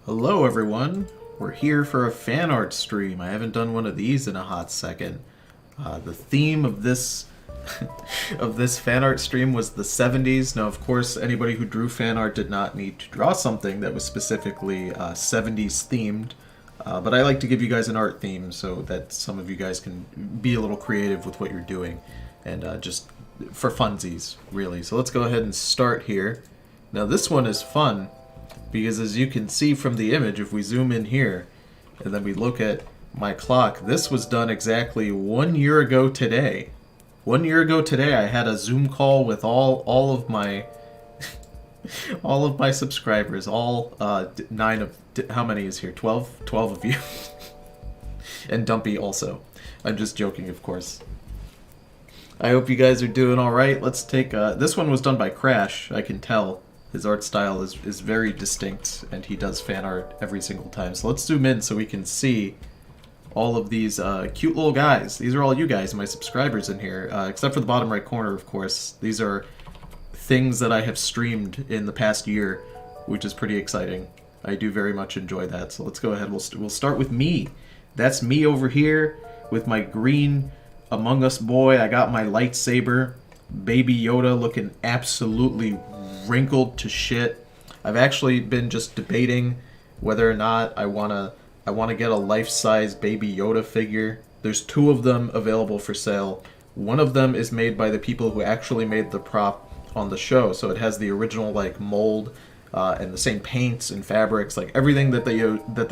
Hello everyone, we're here for a fan art stream. I haven't done one of these in a hot second. The theme of this of this fan art stream was the 70s. Now of course anybody who drew fan art did not need to draw something that was specifically 70s themed. But I like to give you guys an art theme so that some of you guys can be a little creative with what you're doing. And just for funsies, really. So let's go ahead and start here. Now this one is fun because as you can see from the image, if we zoom in here and then we look at my clock, this was done exactly 1 year ago today. 1 year ago today I had a Zoom call with all of my all of my subscribers, all 9 of, how many is here? 12 of you. And Dumpy also. I'm just joking, of course. I hope you guys are doing alright. Let's take, this one was done by Crash, I can tell. His art style is very distinct, and he does fan art every single time. So let's zoom in so we can see all of these cute little guys. These are all you guys, my subscribers in here, except for the bottom right corner, of course. These are things that I have streamed in the past year, which is pretty exciting. I do very much enjoy that. So let's go ahead. We'll start with me. That's me over here with my green Among Us boy. I got my lightsaber. Baby Yoda looking absolutely wrinkled to shit. I've actually been just debating whether or not I wanna get a life-size Baby Yoda figure. There's 2 of them available for sale. One of them is made by the people who actually made the prop on the show, so it has the original like mold and the same paints and fabrics, like everything that they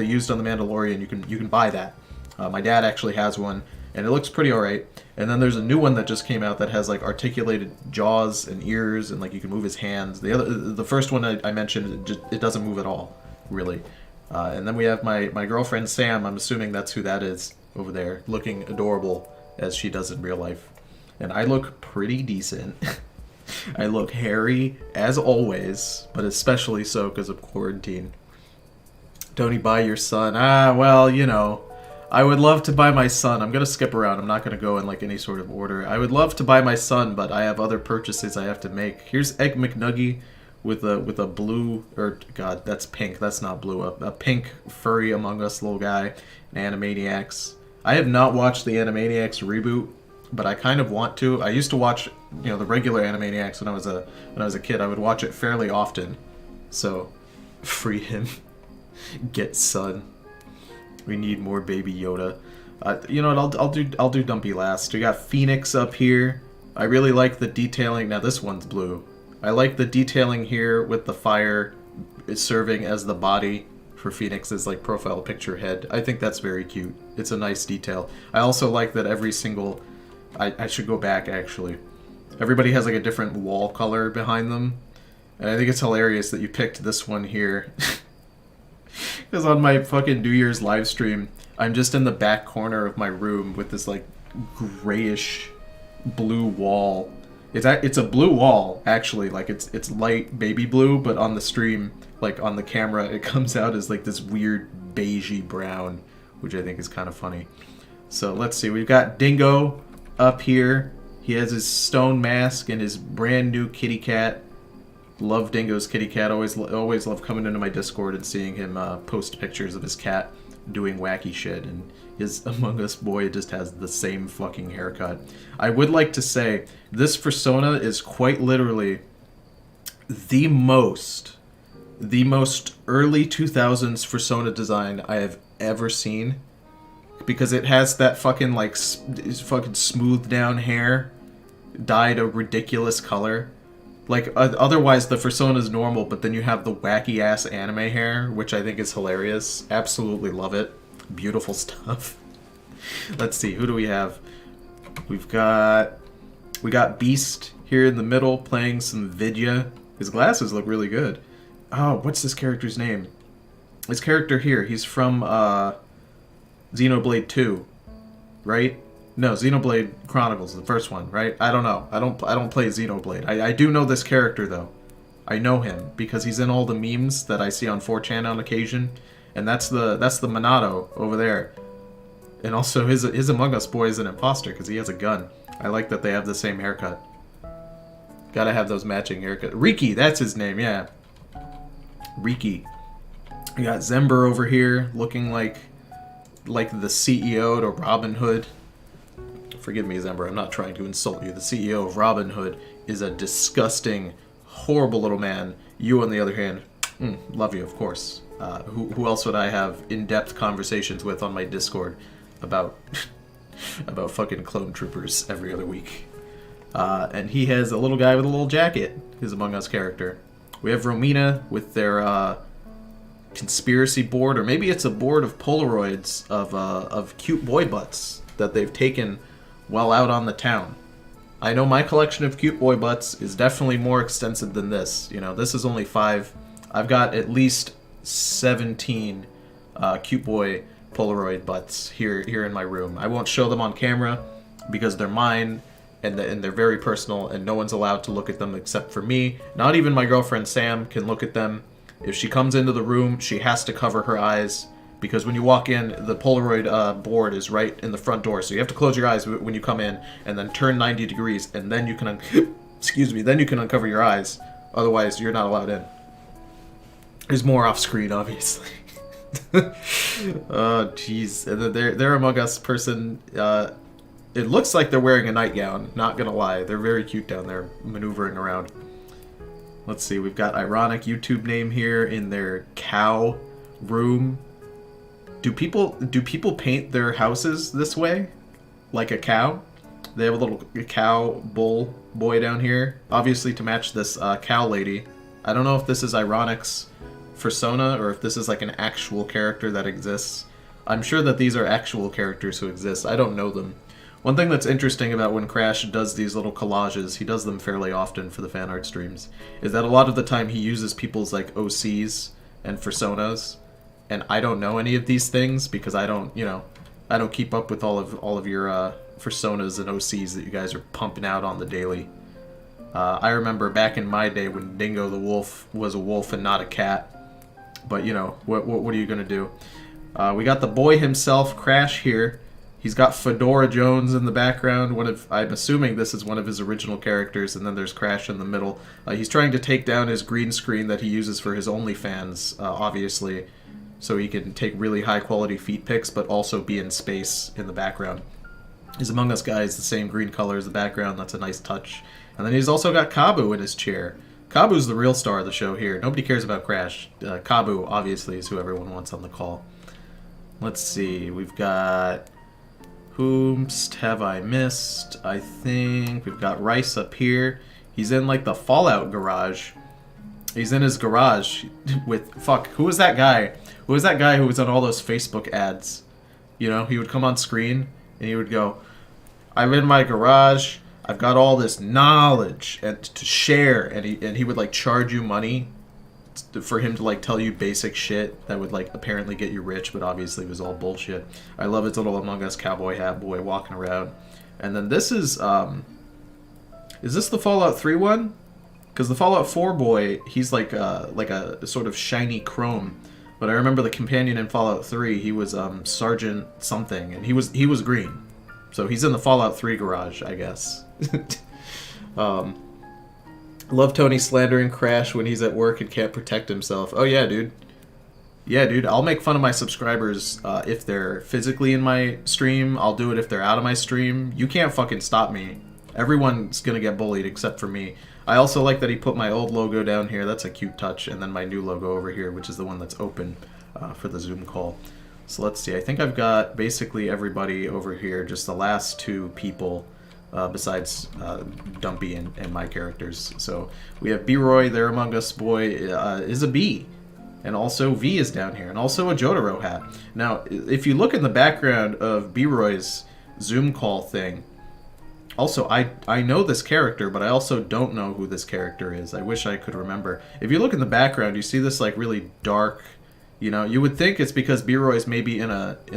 used on The Mandalorian. You can buy that. My dad actually has one, and it looks pretty alright. And then there's a new one that just came out that has like articulated jaws and ears, and like you can move his hands. The first one I mentioned, it doesn't move at all, really. And then we have my girlfriend Sam. I'm assuming that's who that is over there, looking adorable as she does in real life. And I look pretty decent. I look hairy as always, but especially so because of quarantine. Don't buy your son? Well, you know. I would love to buy my son. I'm going to skip around. I'm not going to go in like any sort of order. I would love to buy my son, but I have other purchases I have to make. Here's Egg McNuggy with a blue, or god, that's pink. That's not blue. A pink furry Among Us little guy. Animaniacs. I have not watched the Animaniacs reboot, but I kind of want to. I used to watch, you know, the regular Animaniacs when I was a kid. I would watch it fairly often. So, free him. Get son. We need more Baby Yoda. You know what? I'll do Dumpy last. We got Phoenix up here. I really like the detailing. Now this one's blue. I like the detailing here with the fire serving as the body for Phoenix's like profile picture head. I think that's very cute. It's a nice detail. I also like that every single. I should go back actually. Everybody has like a different wall color behind them, and I think it's hilarious that you picked this one here. Because on my fucking New Year's live stream, I'm just in the back corner of my room with this like grayish blue wall. It's a blue wall actually, like it's light baby blue, but on the stream, like on the camera, it comes out as like this weird beigey brown, which I think is kind of funny. So let's see, we've got Dingo up here. He has his stone mask and his brand new kitty cat. Love Dingo's kitty cat. Always love coming into my Discord and seeing him post pictures of his cat doing wacky shit. And his Among Us boy just has the same fucking haircut. I would like to say this persona is quite literally the most early 2000s persona design I have ever seen, because it has that fucking like fucking smoothed down hair dyed a ridiculous color. Like, otherwise the persona is normal, but then you have the wacky-ass anime hair, which I think is hilarious. Absolutely love it. Beautiful stuff. Let's see, who do we have? We got Beast here in the middle playing some Vidya. His glasses look really good. Oh, what's this character's name? This character here, he's from Xenoblade 2, right? No, Xenoblade Chronicles, the first one, right? I don't know. I don't play Xenoblade. I do know this character though. I know him because he's in all the memes that I see on 4chan on occasion, and that's the Minato over there. And also his Among Us boy is an imposter because he has a gun. I like that they have the same haircut. Gotta have those matching haircuts. Riki, that's his name, yeah. Riki. We got Zember over here looking like the CEO to Robin Hood. Forgive me, Zember, I'm not trying to insult you. The CEO of Robin Hood is a disgusting, horrible little man. You, on the other hand, love you, of course. Who else would I have in-depth conversations with on my Discord about about fucking clone troopers every other week? And he has a little guy with a little jacket, his Among Us character. We have Romina with their conspiracy board, or maybe it's a board of Polaroids of cute boy butts that they've taken while out on the town. I know my collection of cute boy butts is definitely more extensive than this. You know, this is only 5. I've got at least 17 cute boy Polaroid butts here in my room. I won't show them on camera because they're mine and they're very personal, and no one's allowed to look at them except for me. Not even my girlfriend Sam can look at them. If she comes into the room, she has to cover her eyes, because when you walk in, the Polaroid board is right in the front door, so you have to close your eyes when you come in, and then turn 90 degrees, and then you can excuse me, then you can uncover your eyes. Otherwise, you're not allowed in. There's more off screen, obviously. Oh, jeez. Their Among Us person, it looks like they're wearing a nightgown, not gonna lie. They're very cute down there, maneuvering around. Let's see, we've got ironic YouTube name here in their cow room. Do people paint their houses this way? Like a cow? They have a little cow bull boy down here, obviously to match this cow lady. I don't know if this is Ironic's persona or if this is like an actual character that exists. I'm sure that these are actual characters who exist. I don't know them. One thing that's interesting about when Crash does these little collages, he does them fairly often for the fan art streams, is that a lot of the time he uses people's like OCs and personas, and I don't know any of these things because I don't keep up with all of your personas and OCs that you guys are pumping out on the daily. I remember back in my day when Dingo the Wolf was a wolf and not a cat, but you know, what are you gonna do? We got the boy himself, Crash, here. He's got Fedora Jones in the background. I'm assuming this is one of his original characters, and then there's Crash in the middle. He's trying to take down his green screen that he uses for his OnlyFans, obviously, so he can take really high-quality feet pics, but also be in space in the background. His Among Us guy is the same green color as the background. That's a nice touch. And then he's also got Kabu in his chair. Kabu's the real star of the show here. Nobody cares about Crash. Kabu, obviously, is who everyone wants on the call. Let's see. We've got... Whomst have I missed? I think we've got Rice up here. He's in like the Fallout garage. He's in his garage with... Fuck, who was that guy? Who was that guy who was on all those Facebook ads? You know, he would come on screen and he would go, I'm in my garage, I've got all this knowledge and to share, and he would like charge you money for him to like tell you basic shit that would like apparently get you rich, but obviously it was all bullshit. I love his little Among Us cowboy hat boy walking around. And then this is this the Fallout 3 one? Because the Fallout 4 boy, he's like a sort of shiny chrome. But I remember the companion in Fallout 3, he was Sergeant something, and he was green. So he's in the Fallout 3 garage, I guess. Love Tony slandering Crash when he's at work and can't protect himself. Oh yeah, dude. Yeah, dude, I'll make fun of my subscribers if they're physically in my stream. I'll do it if they're out of my stream. You can't fucking stop me. Everyone's gonna get bullied except for me. I also like that he put my old logo down here. That's a cute touch. And then my new logo over here, which is the one that's open for the Zoom call. So let's see. I think I've got basically everybody over here. Just the last two people besides Dumpy and my characters. So we have B-Roy, their Among Us boy is a B. And also V is down here. And also a Jotaro hat. Now, if you look in the background of B-Roy's Zoom call thing, also, I know this character, but I also don't know who this character is. I wish I could remember. If you look in the background, you see this like really dark, you know, you would think it's because B-Roy's maybe in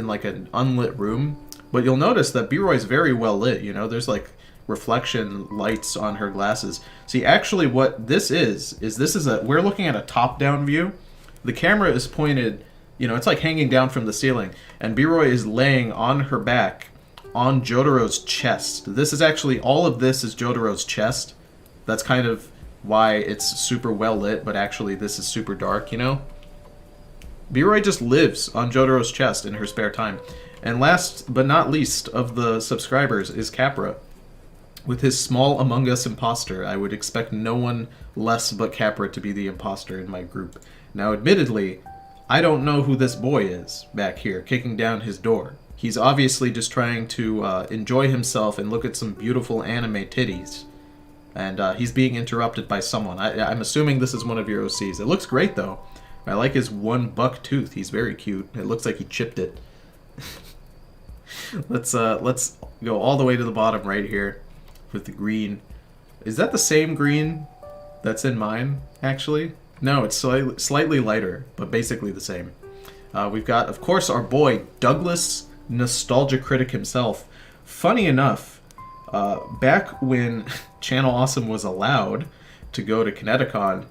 like an unlit room, but you'll notice that B-Roy's very well lit, you know, there's like reflection lights on her glasses. See, actually what this is we're looking at a top-down view. The camera is pointed, you know, it's like hanging down from the ceiling, and B-Roy is laying on her back on Jotaro's chest. This is actually, all of this is Jotaro's chest. That's kind of why it's super well lit, but actually this is super dark, you know? B-Roy just lives on Jotaro's chest in her spare time. And last but not least of the subscribers is Capra. With his small Among Us imposter, I would expect no one less but Capra to be the imposter in my group. Now, admittedly, I don't know who this boy is back here, kicking down his door. He's obviously just trying to enjoy himself and look at some beautiful anime titties. And he's being interrupted by someone. I'm assuming this is one of your OCs. It looks great, though. I like his one buck tooth. He's very cute. It looks like he chipped it. Let's go all the way to the bottom right here with the green. Is that the same green that's in mine, actually? No, it's slightly lighter, but basically the same. We've got, of course, our boy, Douglas Nostalgia Critic himself. Funny enough, back when Channel Awesome was allowed to go to Kineticon,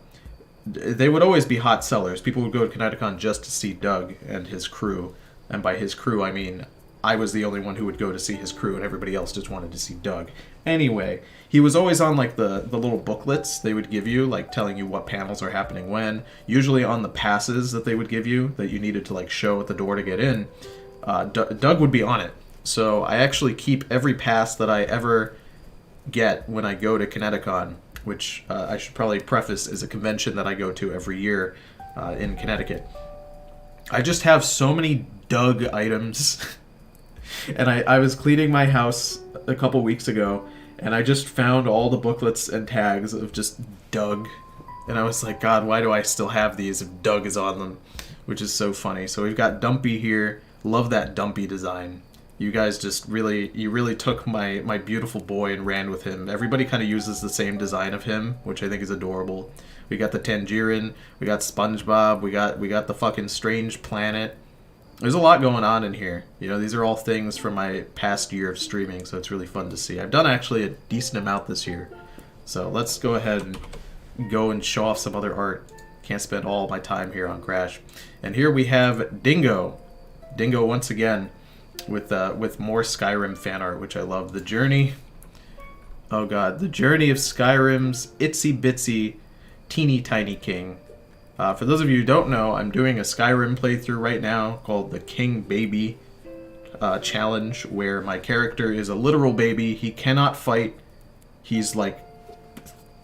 they would always be hot sellers. People would go to Kineticon just to see Doug and his crew. And by his crew, I mean I was the only one who would go to see his crew, and everybody else just wanted to see Doug. Anyway, he was always on, like, the little booklets they would give you, like, telling you what panels are happening when. Usually on the passes that they would give you, that you needed to, like, show at the door to get in. Doug would be on it. So I actually keep every pass that I ever get when I go to Kineticon, which I should probably preface is a convention that I go to every year in Connecticut. I just have so many Doug items. And I was cleaning my house a couple weeks ago, and I just found all the booklets and tags of just Doug. And I was like, God, why do I still have these if Doug is on them? Which is so funny. So we've got Dumpy here. Love that Dumpy design. You guys just really took my beautiful boy and ran with him. Everybody kind of uses the same design of him, which I think is adorable. We got the Tangerine, we got SpongeBob, we got the fucking Strange Planet. There's a lot going on in here. You know, these are all things from my past year of streaming, so it's really fun to see. I've done actually a decent amount this year. So let's go ahead and go and show off some other art. Can't spend all my time here on Crash. And here we have Dingo. Dingo once again with more Skyrim fan art, which I love. The Journey. Oh god, the Journey of Skyrim's itsy bitsy teeny tiny king. For those of you who don't know, I'm doing a Skyrim playthrough right now called the King Baby challenge, where my character is a literal baby. He cannot fight. He's like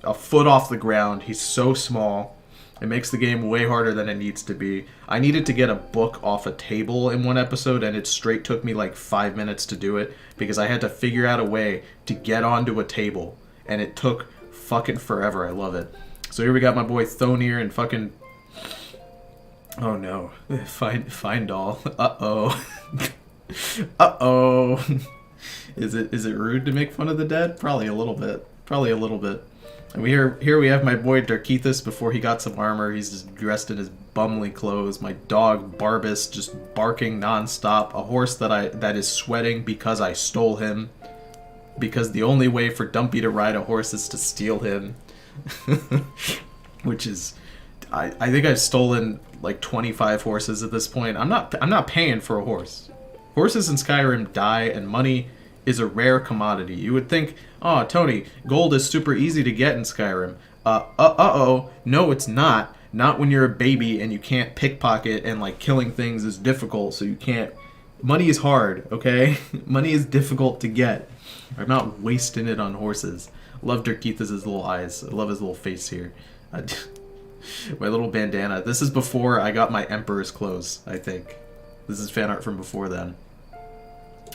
a foot off the ground. He's so small. It makes the game way harder than it needs to be. I needed to get a book off a table in one episode, and it straight took me like 5 minutes to do it, because I had to figure out a way to get onto a table, and it took fucking forever. I love it. So here we got my boy Thonir and fucking... Oh no. Fine doll. Uh-oh. Uh-oh. Is it rude to make fun of the dead? Probably a little bit. And here we have my boy Darkethus before he got some armor. He's just dressed in his bumly clothes. My dog Barbus just barking nonstop. A horse that is sweating because I stole him. Because the only way for Dumpy to ride a horse is to steal him. Which is... I think I've stolen like 25 horses at this point. I'm not paying for a horse. Horses in Skyrim die, and money is a rare commodity. You would think, oh, Tony, gold is super easy to get in Skyrim. Uh-oh, no it's not. Not when you're a baby and you can't pickpocket, and like killing things is difficult, so you can't... Money is hard, okay? Money is difficult to get. I'm not wasting it on horses. Love Darkethus' little eyes. I love his little face here. My little bandana. This is before I got my Emperor's clothes, I think. This is fan art from before then.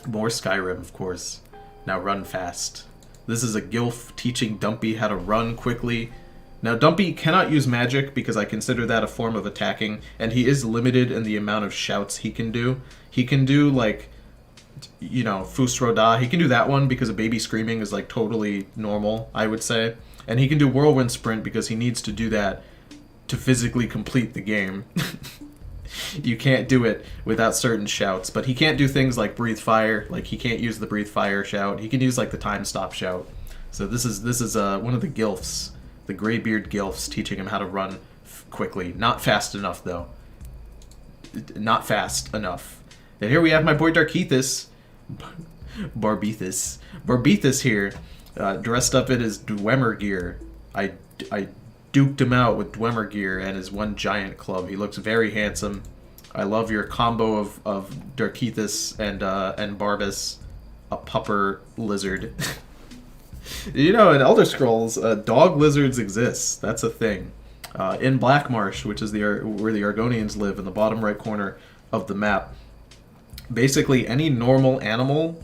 More Skyrim, of course. Now run fast. This is a Gilf teaching Dumpy how to run quickly. Now Dumpy cannot use magic because I consider that a form of attacking, and he is limited in the amount of shouts he can do. He can do like, you know, Fusroda. He can do that one because a baby screaming is like totally normal, I would say. And he can do Whirlwind Sprint because he needs to do that to physically complete the game. You can't do it without certain shouts, but he can't do things like Breathe Fire. Like, he can't use the Breathe Fire shout. He can use like the Time Stop shout. So this is one of the Gilfs, the Greybeard Gilfs, teaching him how to run quickly. Not fast enough though. Not fast enough. And here we have my boy Darkethus, Barbethus here, dressed up in his Dwemer gear. I duked him out with Dwemer gear and his one giant club. He looks very handsome. I love your combo of Darkethus and Barbas, a pupper lizard. You know, in Elder Scrolls, dog lizards exist. That's a thing. In Black Marsh, which is where the Argonians live, in the bottom right corner of the map, basically any normal animal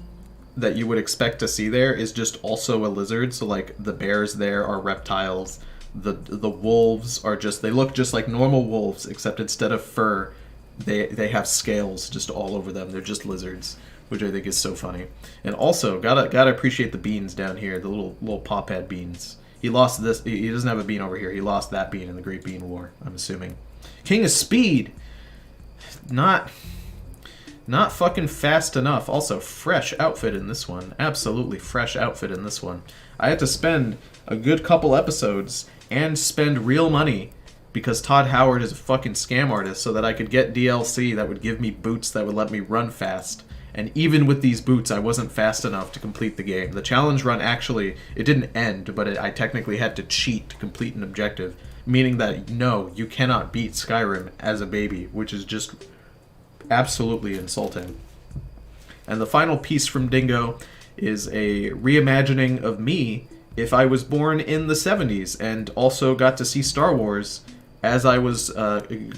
that you would expect to see there is just also a lizard. So like the bears there are reptiles. The wolves are they look just like normal wolves, except instead of fur, they have scales just all over them. They're just lizards, which I think is so funny. And also gotta appreciate the beans down here, the little pop head beans. He lost this. He doesn't have a bean over here. He lost that bean in the Great Bean War, I'm assuming. King of Speed, not fucking fast enough. Also, fresh outfit in this one. Absolutely fresh outfit in this one. I had to spend a good couple episodes and spend real money because Todd Howard is a fucking scam artist so that I could get DLC that would give me boots that would let me run fast. And even with these boots, I wasn't fast enough to complete the game. The challenge run actually, it didn't end, but I technically had to cheat to complete an objective, meaning that, no, you cannot beat Skyrim as a baby, which is just absolutely insulting. And the final piece from Dingo is a reimagining of me if I was born in the 70s and also got to see Star Wars as I was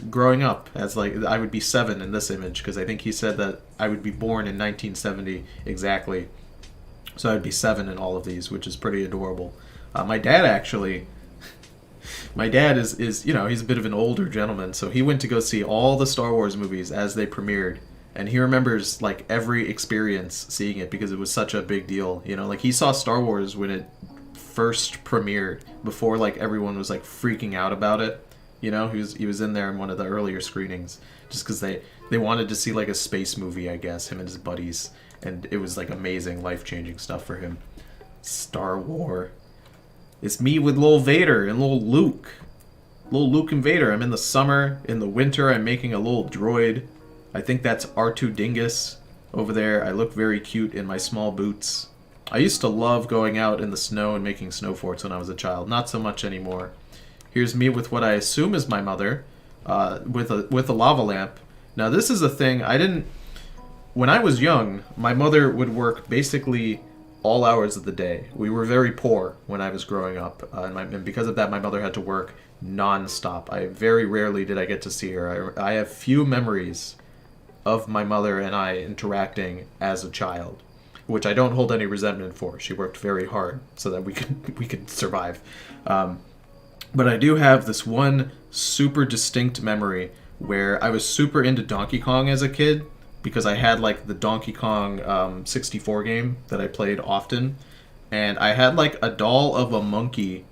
growing up. As like I would be 7 in this image, because I think he said that I would be born in 1970 exactly. So I'd be 7 in all of these, which is pretty adorable. My dad actually... My dad is, you know, he's a bit of an older gentleman, so he went to go see all the Star Wars movies as they premiered, and he remembers, like, every experience seeing it because it was such a big deal, you know? Like, he saw Star Wars when it first premiered, before, like, everyone was, like, freaking out about it, you know? He was in there in one of the earlier screenings, just because they wanted to see, like, a space movie, I guess, him and his buddies, and it was, like, amazing, life-changing stuff for him. Star Wars. It's me with Lil Vader and Lil Luke. Lil Luke and Vader. I'm in the summer. In the winter, I'm making a little droid. I think that's R2 Dingus over there. I look very cute in my small boots. I used to love going out in the snow and making snow forts when I was a child. Not so much anymore. Here's me with what I assume is my mother, with a lava lamp. Now, this is a thing I didn't... When I was young, my mother would work basically all hours of the day. We were very poor when I was growing up, and because of that, my mother had to work non-stop. Very rarely did I get to see her. I have few memories of my mother and I interacting as a child, which I don't hold any resentment for. She worked very hard so that we could survive. But I do have this one super distinct memory where I was super into Donkey Kong as a kid, because I had, like, the Donkey Kong 64 game that I played often, and I had, like, a doll of a monkey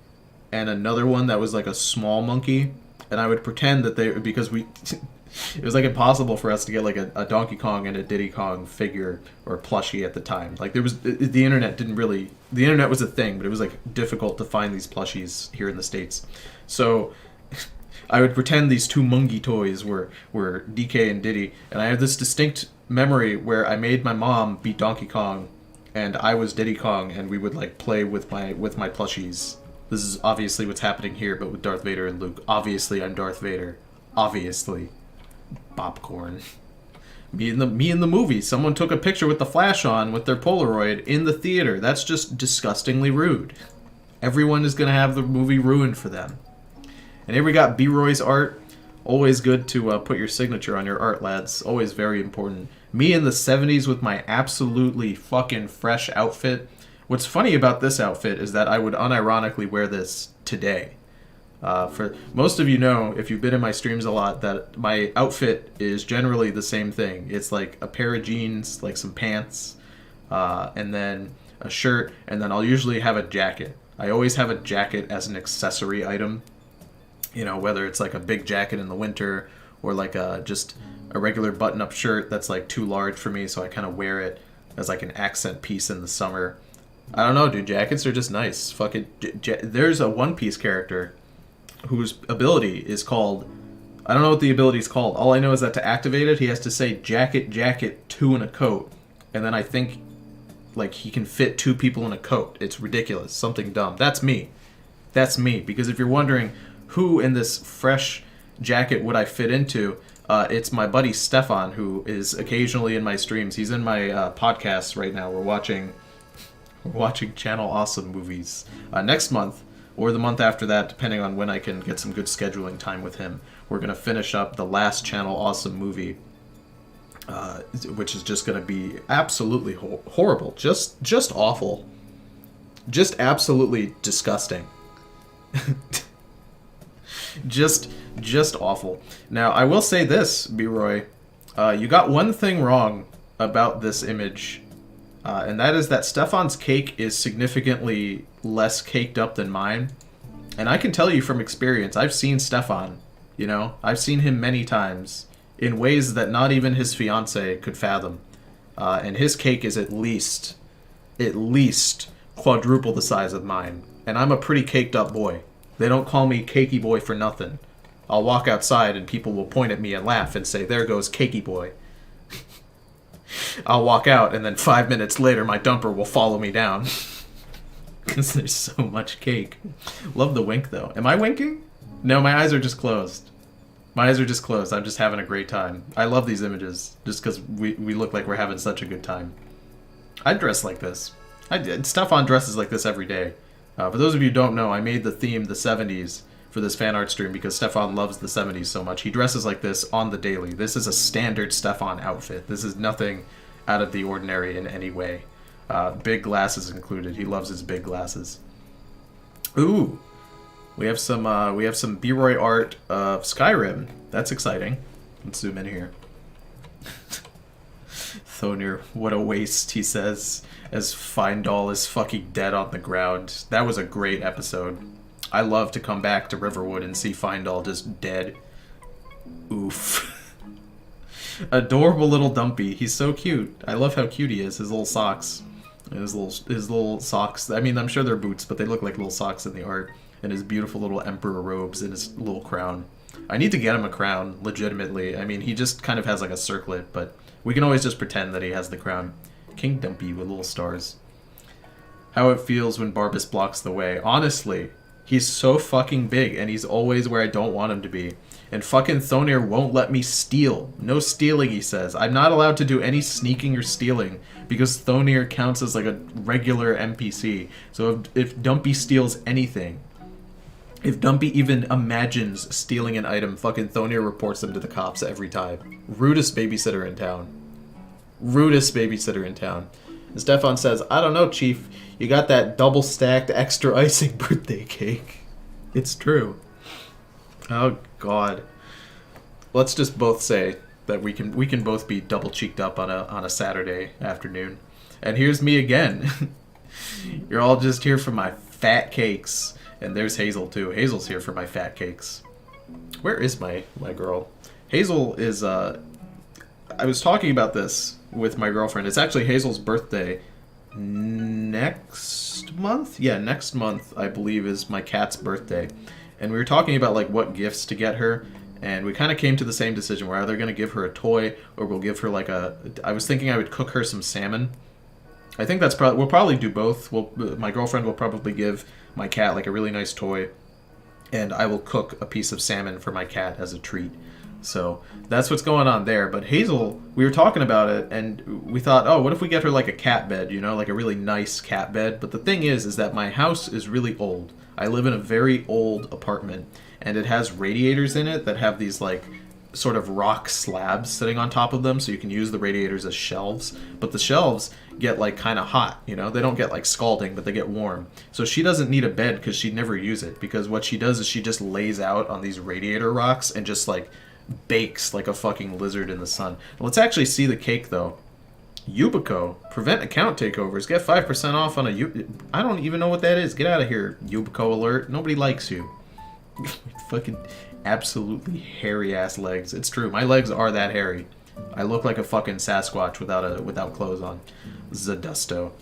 and another one that was, like, a small monkey, and I would pretend that because it was, like, impossible for us to get, like, a Donkey Kong and a Diddy Kong figure or plushie at the time. Like, the internet the internet was a thing, but it was, like, difficult to find these plushies here in the States. So I would pretend these two Mungie toys were DK and Diddy, and I have this distinct memory where I made my mom be Donkey Kong, and I was Diddy Kong, and we would, like, play with my plushies. This is obviously what's happening here, but with Darth Vader and Luke. Obviously, I'm Darth Vader. Obviously. Popcorn. Me in the movie. Someone took a picture with the flash on with their Polaroid in the theater. That's just disgustingly rude. Everyone is going to have the movie ruined for them. And here we got B-Roy's art. Always good to put your signature on your art, lads. Always very important. Me in the 70s with my absolutely fucking fresh outfit. What's funny about this outfit is that I would unironically wear this today. For most of you know, if you've been in my streams a lot, that my outfit is generally the same thing. It's like a pair of jeans, like some pants, and then a shirt, and then I'll usually have a jacket. I always have a jacket as an accessory item. You know, whether it's like a big jacket in the winter or like just a regular button-up shirt that's like too large for me, so I kind of wear it as like an accent piece in the summer. I don't know, dude. Jackets are just nice. Fucking, there's a One Piece character whose ability is called... I don't know what the ability is called. All I know is that to activate it, he has to say jacket, jacket, 2 in a coat. And then I think, like, he can fit 2 people in a coat. It's ridiculous. Something dumb. That's me. That's me. Because if you're wondering... who in this fresh jacket would I fit into? It's my buddy Stefan, who is occasionally in my streams. He's in my podcast right now. We're watching Channel Awesome movies. Next month, or the month after that, depending on when I can get some good scheduling time with him, we're going to finish up the last Channel Awesome movie, which is just going to be absolutely horrible. Just awful. Just absolutely disgusting. just awful. Now, I will say this, B-Roy. You got one thing wrong about this image, and that is that Stefan's cake is significantly less caked up than mine. And I can tell you from experience, I've seen Stefan, you know? I've seen him many times in ways that not even his fiancée could fathom. And his cake is at least quadruple the size of mine. And I'm a pretty caked up boy. They don't call me cakey boy for nothing. I'll walk outside and people will point at me and laugh and say, there goes cakey boy. I'll walk out and then 5 minutes later my dumper will follow me down. Because there's so much cake. Love the wink though. Am I winking? No, my eyes are just closed. My eyes are just closed. I'm just having a great time. I love these images just because we look like we're having such a good time. I dress like this. Stefan dresses like this every day. For those of you who don't know, I made the theme the 70s for this fan art stream because Stefan loves the 70s so much. He dresses like this on the daily. This is a standard Stefan outfit. This is nothing out of the ordinary in any way. Big glasses included. He loves his big glasses. Ooh, we have some B-Roy art of Skyrim. That's exciting. Let's zoom in here. Thonir, what a waste, he says, as Findall is fucking dead on the ground. That was a great episode. I love to come back to Riverwood and see Findall just dead. Oof. Adorable little Dumpy. He's so cute. I love how cute he is. His little socks. His little socks. I mean, I'm sure they're boots, but they look like little socks in the art. And his beautiful little emperor robes and his little crown. I need to get him a crown, legitimately. I mean, he just kind of has like a circlet, but we can always just pretend that he has the crown. King Dumpy with little stars. How it feels when Barbas blocks the way. Honestly, he's so fucking big, and he's always where I don't want him to be. And fucking Thonir won't let me steal. No stealing, he says. I'm not allowed to do any sneaking or stealing, because Thonir counts as like a regular NPC. So if Dumpy steals anything, if Dumpy even imagines stealing an item, fucking Thonir reports them to the cops every time. Rudest babysitter in town. Rudest babysitter in town. And Stefan says, I don't know, Chief. You got that double-stacked extra icing birthday cake. It's true. Oh, God. Let's just both say that we can both be double-cheeked up on a Saturday afternoon. And here's me again. You're all just here for my fat cakes. And there's Hazel, too. Hazel's here for my fat cakes. Where is my girl? Hazel is, I was talking about this with my girlfriend. It's actually Hazel's birthday next month? Yeah, next month, I believe, is my cat's birthday. And we were talking about, like, what gifts to get her. And we kind of came to the same decision. We're either going to give her a toy or we'll give her, like, I was thinking I would cook her some salmon. I think that's probably... We'll probably do both. My girlfriend will probably give my cat, like, a really nice toy. And I will cook a piece of salmon for my cat as a treat. So that's what's going on there. But Hazel, we were talking about it, and we thought, oh, what if we get her, like, a cat bed, you know? Like a really nice cat bed. But the thing is that my house is really old. I live in a very old apartment. And it has radiators in it that have these, like, sort of rock slabs sitting on top of them, so you can use the radiators as shelves. But the shelves get, like, kind of hot, you know? They don't get, like, scalding, but they get warm. So she doesn't need a bed because she'd never use it. Because what she does is she just lays out on these radiator rocks and just, like, bakes like a fucking lizard in the sun. Let's actually see the cake, though. Yubico. Prevent account takeovers. Get 5% off on a I don't even know what that is. Get out of here, Yubico alert. Nobody likes you. Fucking absolutely hairy ass legs. It's true. My legs are that hairy. I look like a fucking Sasquatch without clothes on. Zadusto.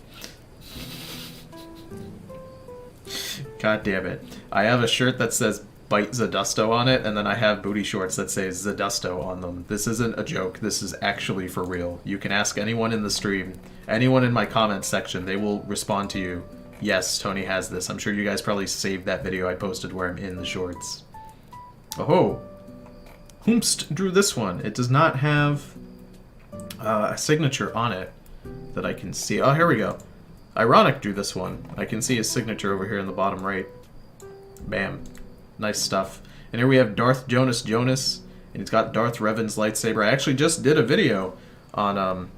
God damn it. I have a shirt that says Bite Zadusto on it, and then I have booty shorts that say Zadusto on them. This isn't a joke. This is actually for real. You can ask anyone in the stream, anyone in my comments section. They will respond to you. Yes, Tony has this. I'm sure you guys probably saved that video I posted where I'm in the shorts. Oh. Whomst drew this one. It does not have a signature on it that I can see. Oh, here we go. Ironic drew this one. I can see his signature over here in the bottom right. Bam. Nice stuff. And here we have Darth Jonas, and he's got Darth Revan's lightsaber. I actually just did a video on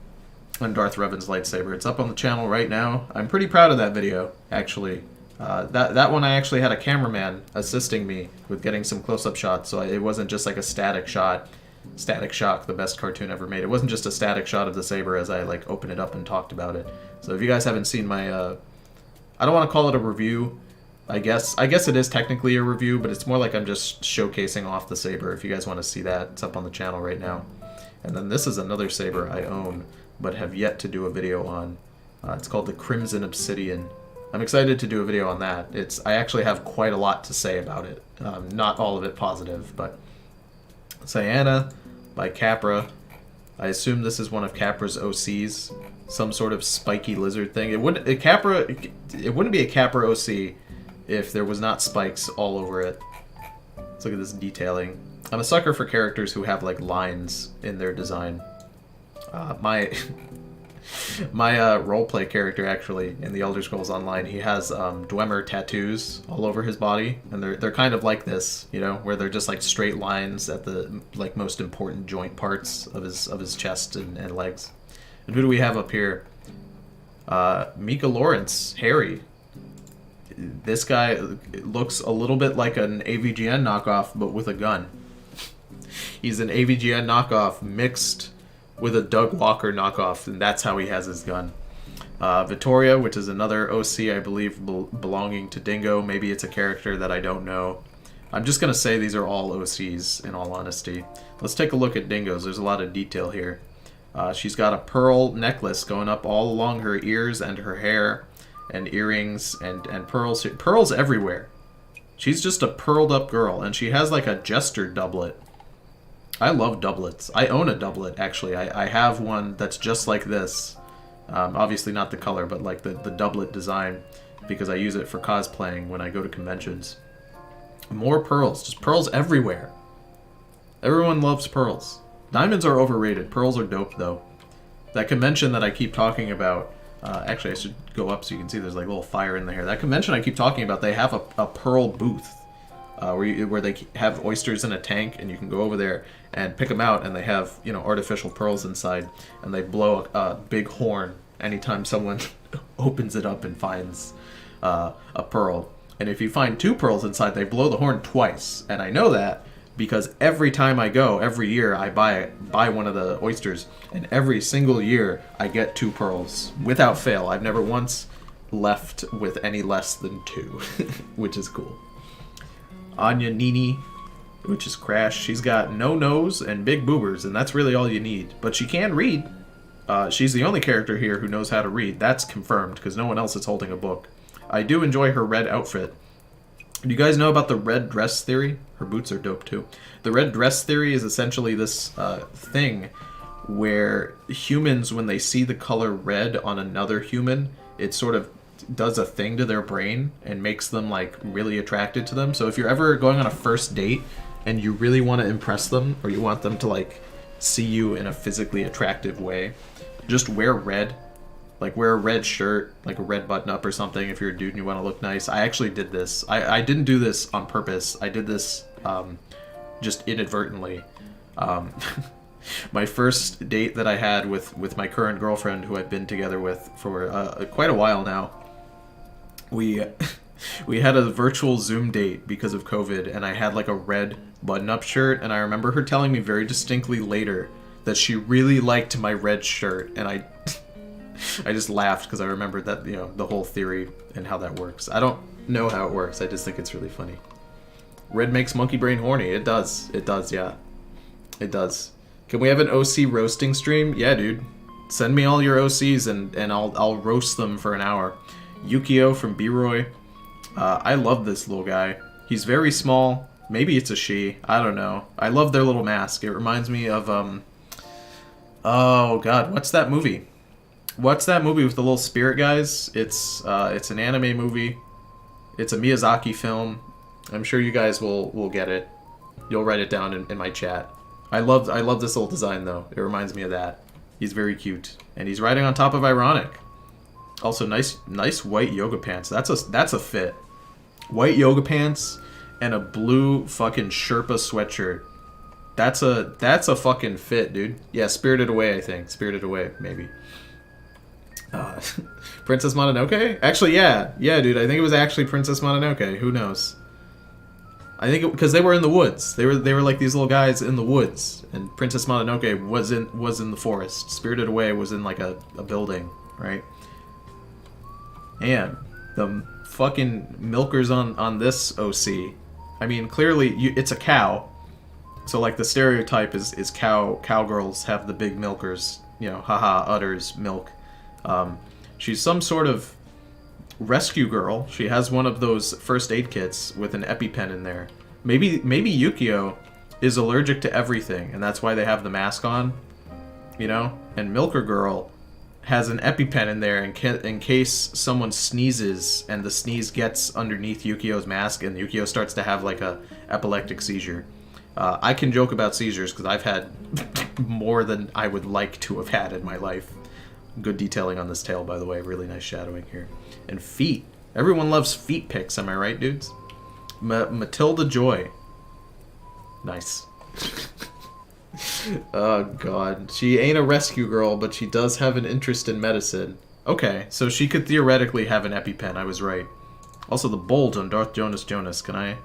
Darth Revan's lightsaber. It's up on the channel right now. I'm pretty proud of that video, actually. That one I actually had a cameraman assisting me with getting some close-up shots, so it wasn't just like a static shot. Static Shock, the best cartoon ever made. It wasn't just a static shot of the saber as I like opened it up and talked about it. So if you guys haven't seen my, I don't want to call it a review. I guess it is technically a review, but it's more like I'm just showcasing off the saber. If you guys want to see that, it's up on the channel right now. And then this is another saber I own, but have yet to do a video on. It's called the Crimson Obsidian. I'm excited to do a video on that. I actually have quite a lot to say about it. Not all of it positive, but Cyana by Capra. I assume this is one of Capra's OCs. Some sort of spiky lizard thing. It wouldn't be a Capra OC if there was not spikes all over it. Let's look at this detailing. I'm a sucker for characters who have like lines in their design. My roleplay character, actually, in the Elder Scrolls Online, he has Dwemer tattoos all over his body, and they're kind of like this, you know, where they're just like straight lines at the like most important joint parts of his chest and legs. And who do we have up here? Mika Lawrence, Harry. This guy looks a little bit like an AVGN knockoff, but with a gun. He's an AVGN knockoff mixed with a Doug Walker knockoff, and that's how he has his gun. Vittoria, which is another OC, I believe, belonging to Dingo. Maybe it's a character that I don't know. I'm just going to say these are all OCs, in all honesty. Let's take a look at Dingo's. There's a lot of detail here. She's got a pearl necklace going up all along her ears and her hair, and earrings, and pearls. Pearls everywhere. She's just a pearled up girl, and she has like a jester doublet. I love doublets. I own a doublet, actually. I have one that's just like this. Obviously not the color, but like the doublet design, because I use it for cosplaying when I go to conventions. More pearls. Just pearls everywhere. Everyone loves pearls. Diamonds are overrated. Pearls are dope, though. That convention that I keep talking about, actually I should go up so you can see there's like a little fire in the hair. That convention I keep talking about, they have a pearl booth. Where they have oysters in a tank, and you can go over there and pick them out, and they have, you know, artificial pearls inside, and they blow a big horn anytime someone opens it up and finds a pearl. And if you find 2 pearls inside, they blow the horn twice. And I know that because every time I go, every year, I buy one of the oysters, and every single year I get 2 pearls without fail. I've never once left with any less than 2, which is cool. Anya Nini, which is Crash. She's got no nose and big boobers, and that's really all you need. But she can read. She's the only character here who knows how to read. That's confirmed, because no one else is holding a book. I do enjoy her red outfit. Do you guys know about the red dress theory? Her boots are dope, too. The red dress theory is essentially this thing where humans, when they see the color red on another human, it sort of does a thing to their brain and makes them like really attracted to them. So if you're ever going on a first date and you really want to impress them, or you want them to like see you in a physically attractive way, just wear red. Like wear a red shirt, like a red button up or something if you're a dude and you want to look nice. I actually did this. I didn't do this on purpose. I did this just inadvertently. My first date that I had with my current girlfriend, who I've been together with for quite a while now, we had a virtual Zoom date because of COVID, and I had like a red button-up shirt, and I remember her telling me very distinctly later that she really liked my red shirt, and I just laughed because I remembered that, you know, the whole theory and how that works. I don't know how it works. I just think it's really funny. Red makes monkey brain horny. It does. It does, yeah. It does. Can we have an OC roasting stream? Yeah, dude. Send me all your OCs and I'll roast them for an hour. Yukio from B-Roy. I love this little guy. He's very small. Maybe it's a she. I don't know. I love their little mask. It reminds me of, oh god, what's that movie? What's that movie with the little spirit guys? It's an anime movie. It's a Miyazaki film. I'm sure you guys will get it. You'll write it down in my chat. I love this little design though. It reminds me of that. He's very cute, and he's riding on top of Ironic. Also, nice white yoga pants. That's a fit. White yoga pants and a blue fucking Sherpa sweatshirt. That's a fucking fit, dude. Yeah, Spirited Away, I think. Spirited Away, maybe. Princess Mononoke? Actually, yeah, dude. I think it was actually Princess Mononoke. Who knows? I think because they were in the woods. They were like these little guys in the woods, and Princess Mononoke was in the forest. Spirited Away was in like a building, right? And the fucking milkers on this OC. I mean, clearly it's a cow. So like the stereotype is cowgirls have the big milkers, you know, haha, udders milk. She's some sort of rescue girl. She has one of those first aid kits with an EpiPen in there. Maybe Yukio is allergic to everything, and that's why they have the mask on, you know? And Milker Girl has an EpiPen in there in case someone sneezes and the sneeze gets underneath Yukio's mask and Yukio starts to have like a epileptic seizure. I can joke about seizures because I've had more than I would like to have had in my life. Good detailing on this tail, by the way. Really nice shadowing here. And feet. Everyone loves feet pics, am I right, dudes? Matilda Joy. Nice. Oh, God. She ain't a rescue girl, but she does have an interest in medicine. Okay, so she could theoretically have an EpiPen. I was right. Also, the bulge on Darth Jonas Jonas. Can I...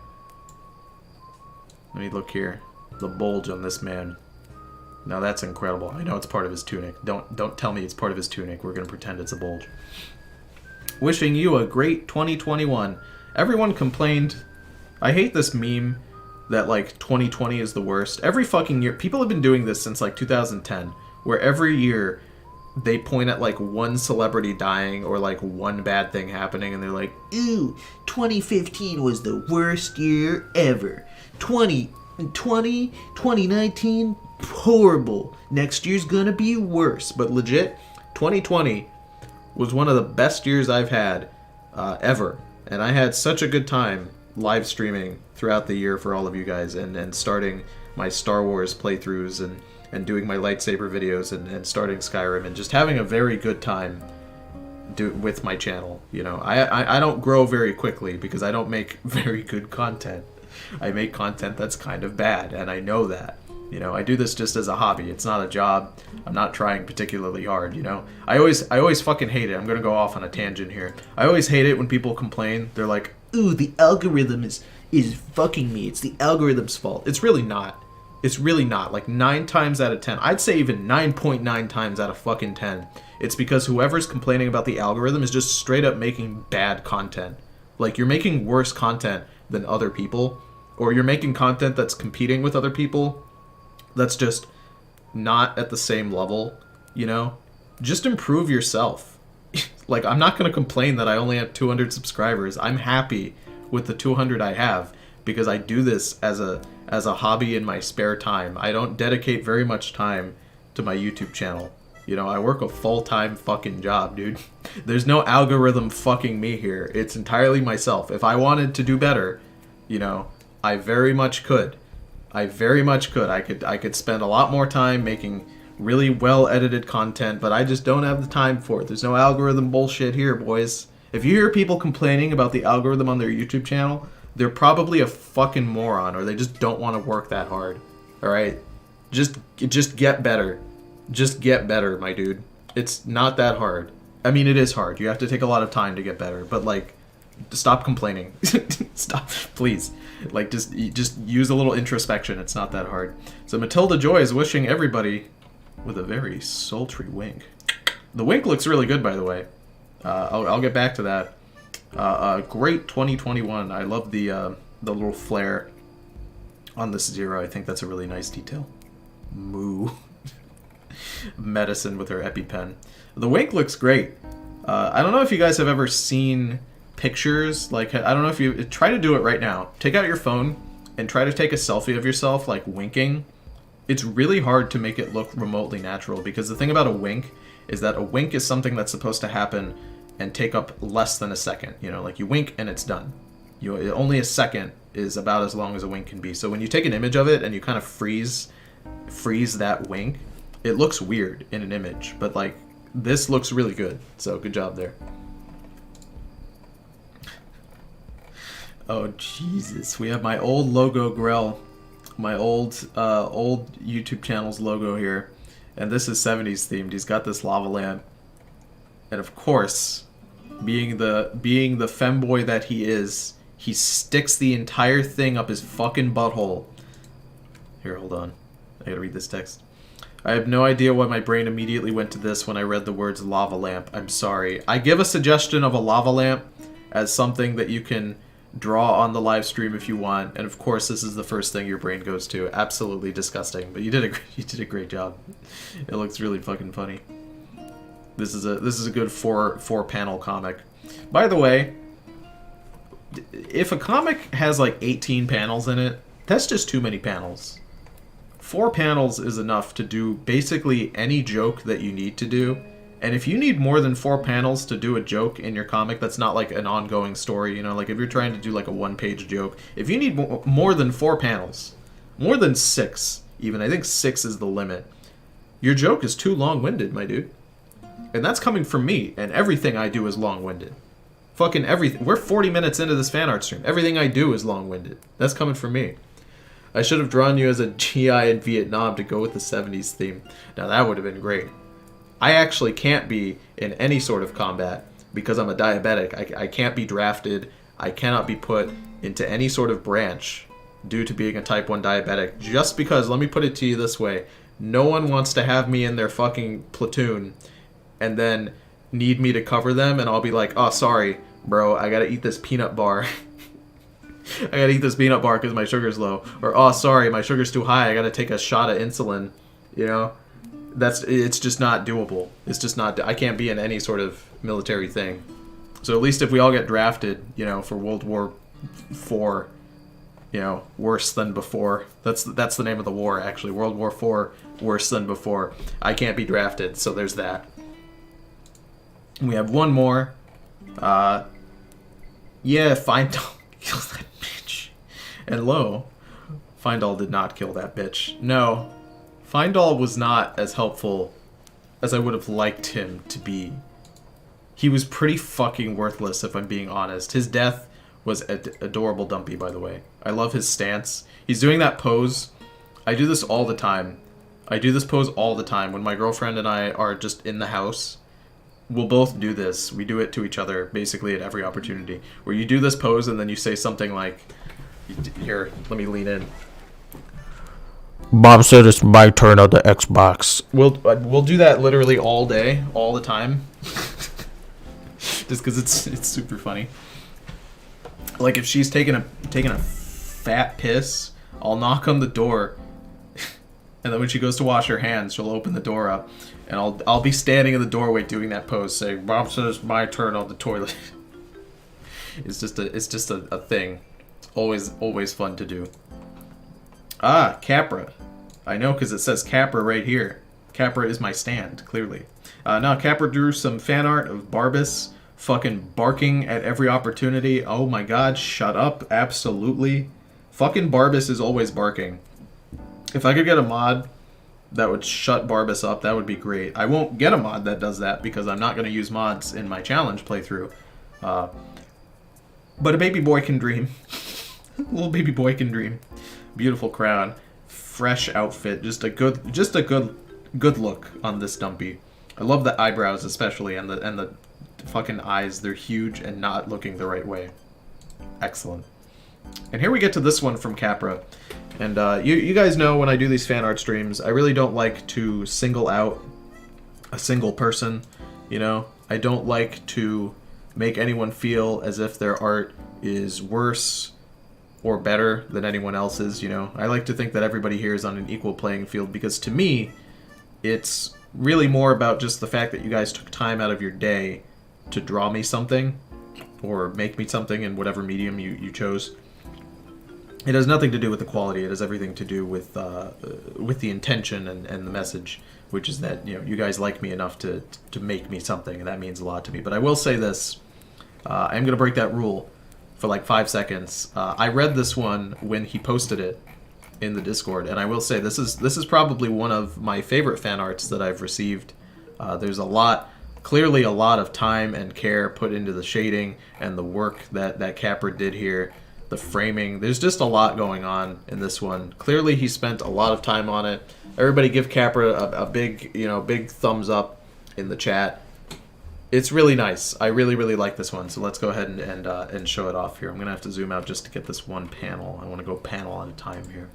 Let me look here. The bulge on this man. Now that's incredible. I know it's part of his tunic. Don't tell me it's part of his tunic. We're going to pretend it's a bulge. Wishing you a great 2021. Everyone complained. I hate this meme that like 2020 is the worst. Every fucking year. People have been doing this since like 2010. Where every year they point at like one celebrity dying or like one bad thing happening and they're like, ooh, 2015 was the worst year ever. 2019, horrible. Next year's gonna be worse. But legit, 2020 was one of the best years I've had ever. And I had such a good time live streaming throughout the year for all of you guys and starting my Star Wars playthroughs and doing my lightsaber videos and starting Skyrim and just having a very good time with my channel. You know, I don't grow very quickly because I don't make very good content. I make content that's kind of bad, and I know that. You know, I do this just as a hobby. It's not a job. I'm not trying particularly hard, you know? I always fucking hate it. I'm gonna go off on a tangent here. I always hate it when people complain. They're like, ooh, the algorithm is fucking me. It's the algorithm's fault. It's really not. It's really not. Like 9 times out of 10. I'd say even 9.9 times out of fucking 10. It's because whoever's complaining about the algorithm is just straight up making bad content. Like, you're making worse content than other people, or you're making content that's competing with other people that's just not at the same level, you know? Just improve yourself. Like, I'm not going to complain that I only have 200 subscribers. I'm happy with the 200 I have because I do this as a hobby in my spare time. I don't dedicate very much time to my YouTube channel. You know, I work a full-time fucking job, dude. There's no algorithm fucking me here. It's entirely myself. If I wanted to do better, you know, I very much could. I could spend a lot more time making really well-edited content, but I just don't have the time for it. There's no algorithm bullshit here, boys. If you hear people complaining about the algorithm on their YouTube channel, they're probably a fucking moron, or they just don't want to work that hard. Alright? Just get better. Just get better, my dude. It's not that hard. I mean, it is hard. You have to take a lot of time to get better, but like, stop complaining. Stop, please. Like, just use a little introspection. It's not that hard. So Matilda Joy is wishing everybody with a very sultry wink. The wink looks really good, by the way. I'll get back to that. Great 2021. I love the little flare on this zero. I think that's a really nice detail. Moo. Medicine with her EpiPen. The wink looks great. I don't know if you guys have ever seen pictures. Like, I don't know if you... Try to do it right now. Take out your phone and try to take a selfie of yourself, like, winking. It's really hard to make it look remotely natural, because the thing about a wink is that a wink is something that's supposed to happen and take up less than a second. You know, like, you wink and it's done. Only a second is about as long as a wink can be. So when you take an image of it and you kind of freeze freeze that wink, it looks weird in an image, but like this looks really good. So good job there. Oh Jesus, we have my old logo Grell, my old YouTube channel's logo here, and this is 70s themed. He's got this lava lamp, and of course, being the femboy that he is, he sticks the entire thing up his fucking butthole. Here, hold on, I gotta read this text. I have no idea why my brain immediately went to this when I read the words lava lamp. I'm sorry. I give a suggestion of a lava lamp as something that you can draw on the live stream if you want, and of course this is the first thing your brain goes to. Absolutely disgusting, but you did a great job. It looks really fucking funny. This is a good four panel comic. By the way, if a comic has like 18 panels in it, that's just too many panels. 4 panels is enough to do basically any joke that you need to do. And if you need more than 4 panels to do a joke in your comic that's not like an ongoing story, you know, like if you're trying to do like a one-page joke, if you need more than 4 panels, more than 6 even, I think 6 is the limit, your joke is too long-winded, my dude. And that's coming from me, and everything I do is long-winded. Fucking everything. We're 40 minutes into this fan art stream. Everything I do is long-winded. That's coming from me. I should have drawn you as a GI in Vietnam to go with the 70s theme. Now that would have been great. I actually can't be in any sort of combat because I'm a diabetic. I can't be drafted. I cannot be put into any sort of branch due to being a type 1 diabetic. Just because, let me put it to you this way, no one wants to have me in their fucking platoon and then need me to cover them, and I'll be like, oh, sorry, bro, I gotta eat this peanut bar. I gotta eat this peanut bar because my sugar's low. Or, oh, sorry, my sugar's too high, I gotta take a shot of insulin, you know? It's just not doable. It's just not, I can't be in any sort of military thing. So at least if we all get drafted, you know, for World War IV, you know, worse than before. That's the name of the war, actually. World War IV, worse than before. I can't be drafted, so there's that. We have one more. Yeah, Findall killed that bitch. And lo, Findall did not kill that bitch. No. Findall was not as helpful as I would have liked him to be. He was pretty fucking worthless, if I'm being honest. His death was adorable dumpy, by the way. I love his stance. He's doing that pose. I do this all the time. I do this pose all the time. When my girlfriend and I are just in the house, we'll both do this. We do it to each other, basically, at every opportunity. Where you do this pose and then you say something like... Here, let me lean in. Bob said it's my turn on the Xbox. We'll do that literally all day, all the time. Just because it's super funny. Like if she's taking a fat piss, I'll knock on the door, and then when she goes to wash her hands, she'll open the door up, and I'll be standing in the doorway doing that pose, saying, "Bob says it's my turn on the toilet." It's just a thing. Always fun to do. Ah, Capra. I know because it says Capra right here. Capra is my stand, clearly. Now, Capra drew some fan art of Barbas fucking barking at every opportunity. Oh my god, shut up. Absolutely. Fucking Barbas is always barking. If I could get a mod that would shut Barbas up, that would be great. I won't get a mod that does that because I'm not going to use mods in my challenge playthrough. But a baby boy can dream. A little baby boy can dream. Beautiful crown, fresh outfit, just a good look on this dumpy. I love the eyebrows especially, and the fucking eyes. They're huge and not looking the right way. Excellent. And here we get to this one from Capra. And you guys know when I do these fan art streams, I really don't like to single out a single person. You know, I don't like to make anyone feel as if their art is worse or better than anyone else's, you know. I like to think that everybody here is on an equal playing field, because to me, it's really more about just the fact that you guys took time out of your day to draw me something, or make me something in whatever medium you chose. It has nothing to do with the quality, it has everything to do with the intention and the message, which is that, you know, you guys like me enough to make me something, and that means a lot to me. But I will say this, I'm going to break that rule for like 5 seconds. I read this one when he posted it in the Discord, and I will say this is probably one of my favorite fan arts that I've received. There's clearly a lot of time and care put into the shading and the work that Capper did here. The framing, there's just a lot going on in this one. Clearly he spent a lot of time on it. Everybody give Capper a big, big thumbs up in the chat. It's really nice. I really, really like this one. So let's go ahead and show it off here. I'm going to have to zoom out just to get this one panel. I want to go panel at a time here.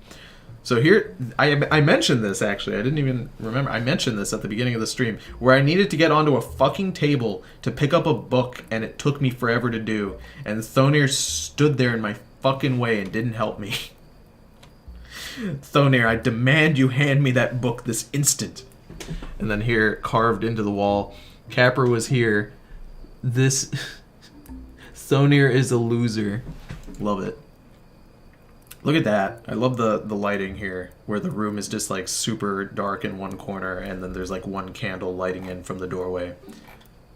So here, I mentioned this actually. I didn't even remember. I mentioned this at the beginning of the stream where I needed to get onto a fucking table to pick up a book and it took me forever to do. And Thonir stood there in my fucking way and didn't help me. Thonir, I demand you hand me that book this instant. And then here, carved into the wall, Capper was here. This Thonir is a loser. Love it. Look at that. I love the lighting here, where the room is just like super dark in one corner, and then there's like one candle lighting in from the doorway.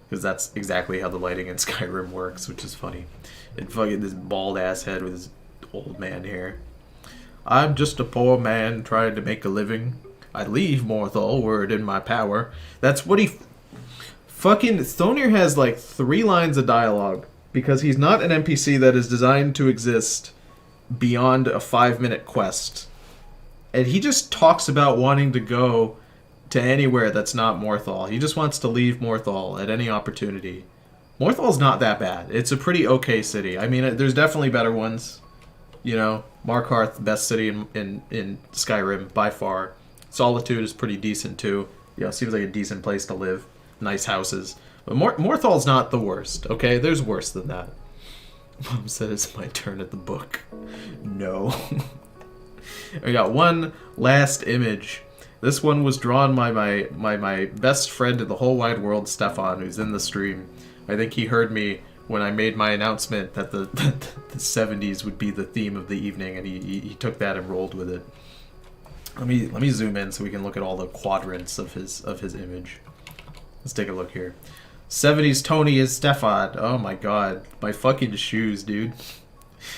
Because that's exactly how the lighting in Skyrim works, which is funny. And fucking this bald ass head with his old man here. I'm just a poor man trying to make a living. I leave Morthal were it in my power. That's what he... Fucking Thonir has like 3 lines of dialogue, because he's not an NPC that is designed to exist beyond a 5-minute quest. And he just talks about wanting to go to anywhere that's not Morthal. He just wants to leave Morthal at any opportunity. Morthal's not that bad. It's a pretty okay city. I mean, there's definitely better ones. You know, Markarth, best city in Skyrim, by far. Solitude is pretty decent, too. You know, seems like a decent place to live. Nice houses. But Morthal's not the worst, okay? There's worse than that. Mom said it's my turn at the book. No. I got one last image. This one was drawn by my best friend in the whole wide world, Stefan, who's in the stream. I think he heard me when I made my announcement that the 70s would be the theme of the evening, and he took that and rolled with it. Let me zoom in so we can look at all the quadrants of his image. Let's take a look here. 70s Tony is Stefan. Oh my god. My fucking shoes, dude.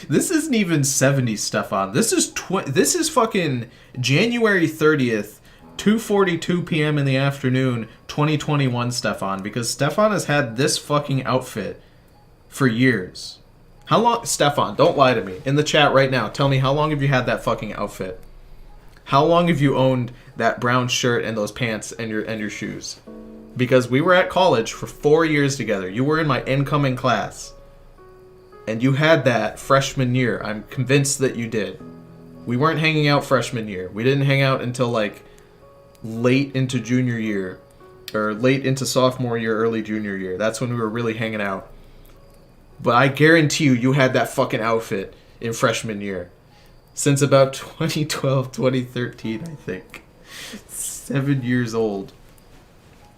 This isn't even 70s Stefan. This is fucking January 30th, 2:42 p.m. in the afternoon, 2021 Stefan, because Stefan has had this fucking outfit for years. How long, Stefan, don't lie to me. In the chat right now, tell me how long have you had that fucking outfit? How long have you owned that brown shirt and those pants and your shoes? Because we were at college for 4 years together. You were in my incoming class. And you had that freshman year. I'm convinced that you did. We weren't hanging out freshman year. We didn't hang out until like late into junior year. Or late into sophomore year, early junior year. That's when we were really hanging out. But I guarantee you had that fucking outfit in freshman year. Since about 2012, 2013, I think. 7 years old.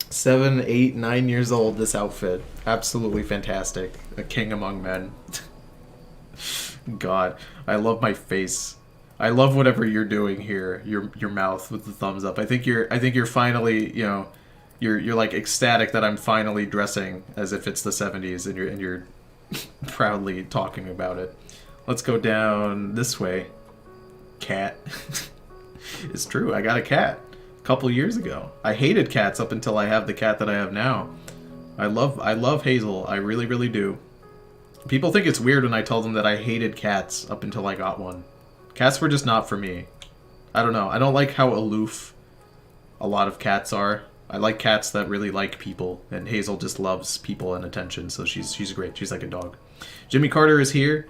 7, 8, 9 years old, this outfit. Absolutely fantastic. A king among men. God, I love my face. I love whatever you're doing here. Your mouth with the thumbs up. I think you're finally, you know, you're like ecstatic that I'm finally dressing as if it's the 70s, and you're proudly talking about it. Let's go down this way. Cat. It's true, I got a cat. Couple years ago. I hated cats up until I have the cat that I have now. I love Hazel. I really, really do. People think it's weird when I tell them that I hated cats up until I got one. Cats were just not for me. I don't know. I don't like how aloof a lot of cats are. I like cats that really like people, and Hazel just loves people and attention, so she's great. She's like a dog. Jimmy Carter is here.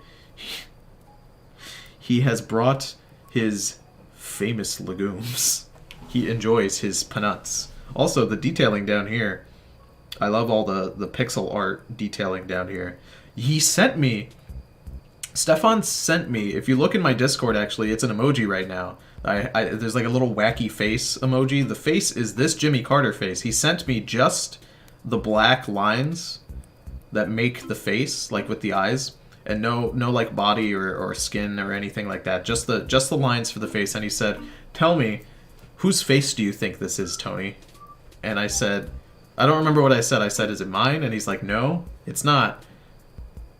He has brought his famous legumes. He enjoys his peanuts. Also, the detailing down here. I love all the pixel art detailing down here. He sent me... Stefan sent me... If you look in my Discord, actually, it's an emoji right now. There's like a little wacky face emoji. The face is this Jimmy Carter face. He sent me just the black lines that make the face, like with the eyes. And no like body or skin or anything like that. Just the lines for the face. And he said, tell me... whose face do you think this is, Tony? And I said, I don't remember what I said. I said, is it mine? And he's like, no, it's not.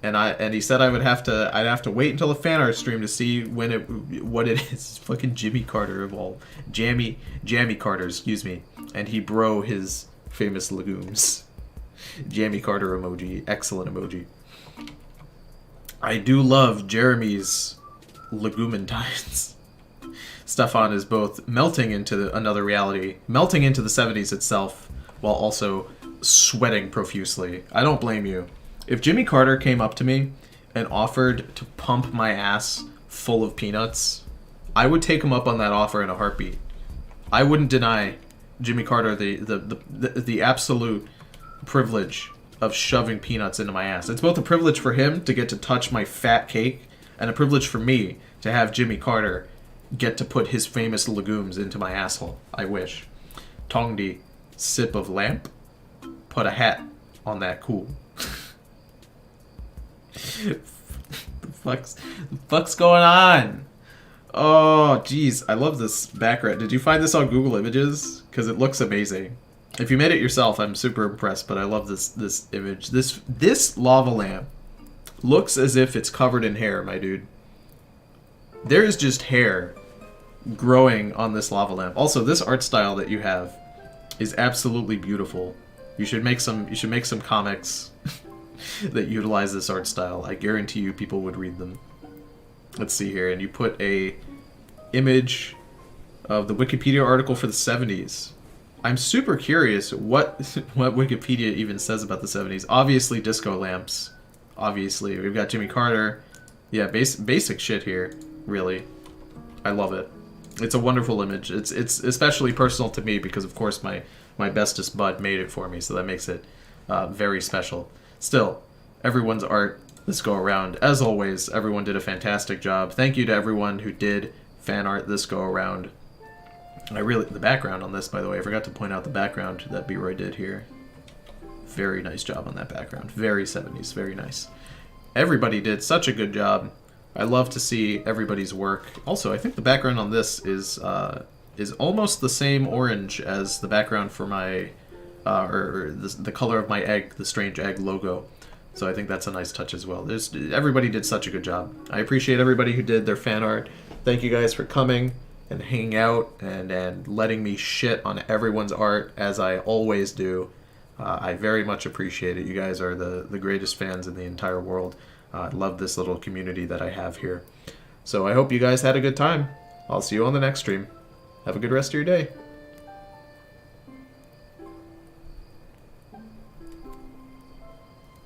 and he said I'd have to wait until the fan art stream to see what it is. Fucking Jimmy Carter of all Jammy Carter, excuse me, and he bro his famous legumes. Jammy Carter emoji, excellent emoji. I do love Jeremy's legumentines. Stefan is both melting into another reality, melting into the 70s itself, while also sweating profusely. I don't blame you. If Jimmy Carter came up to me and offered to pump my ass full of peanuts, I would take him up on that offer in a heartbeat. I wouldn't deny Jimmy Carter the absolute privilege of shoving peanuts into my ass. It's both a privilege for him to get to touch my fat cake and a privilege for me to have Jimmy Carter get to put his famous legumes into my asshole. I wish. Tongdi, sip of lamp, put a hat on that cool. the fuck's going on? Oh, jeez. I love this background. Did you find this on Google Images? Because it looks amazing. If you made it yourself, I'm super impressed, but I love this image. This lava lamp looks as if it's covered in hair, my dude. There is just hair growing on this lava lamp. Also, this art style that you have is absolutely beautiful. You should make some comics that utilize this art style. I guarantee you people would read them. Let's see here, and you put a image of the Wikipedia article for the 70s. I'm super curious what Wikipedia even says about the 70s. Obviously disco lamps. Obviously, we've got Jimmy Carter. Yeah, basic shit here, really. I love it. It's a wonderful image. It's especially personal to me because of course my bestest bud made it for me, so that makes it very special. Still, everyone's art this go around. As always, everyone did a fantastic job. Thank you to everyone who did fan art this go around. The background on this, by the way, I forgot to point out the background that B-Roy did here. Very nice job on that background. Very 70s, very nice. Everybody did such a good job. I love to see everybody's work. Also, I think the background on this is almost the same orange as the background for my, or the color of my egg, the strange egg logo. So I think that's a nice touch as well. Everybody did such a good job. I appreciate everybody who did their fan art. Thank you guys for coming and hanging out and letting me shit on everyone's art, as I always do. I very much appreciate it. You guys are the greatest fans in the entire world. I love this little community that I have here. So I hope you guys had a good time. I'll see you on the next stream. Have a good rest of your day.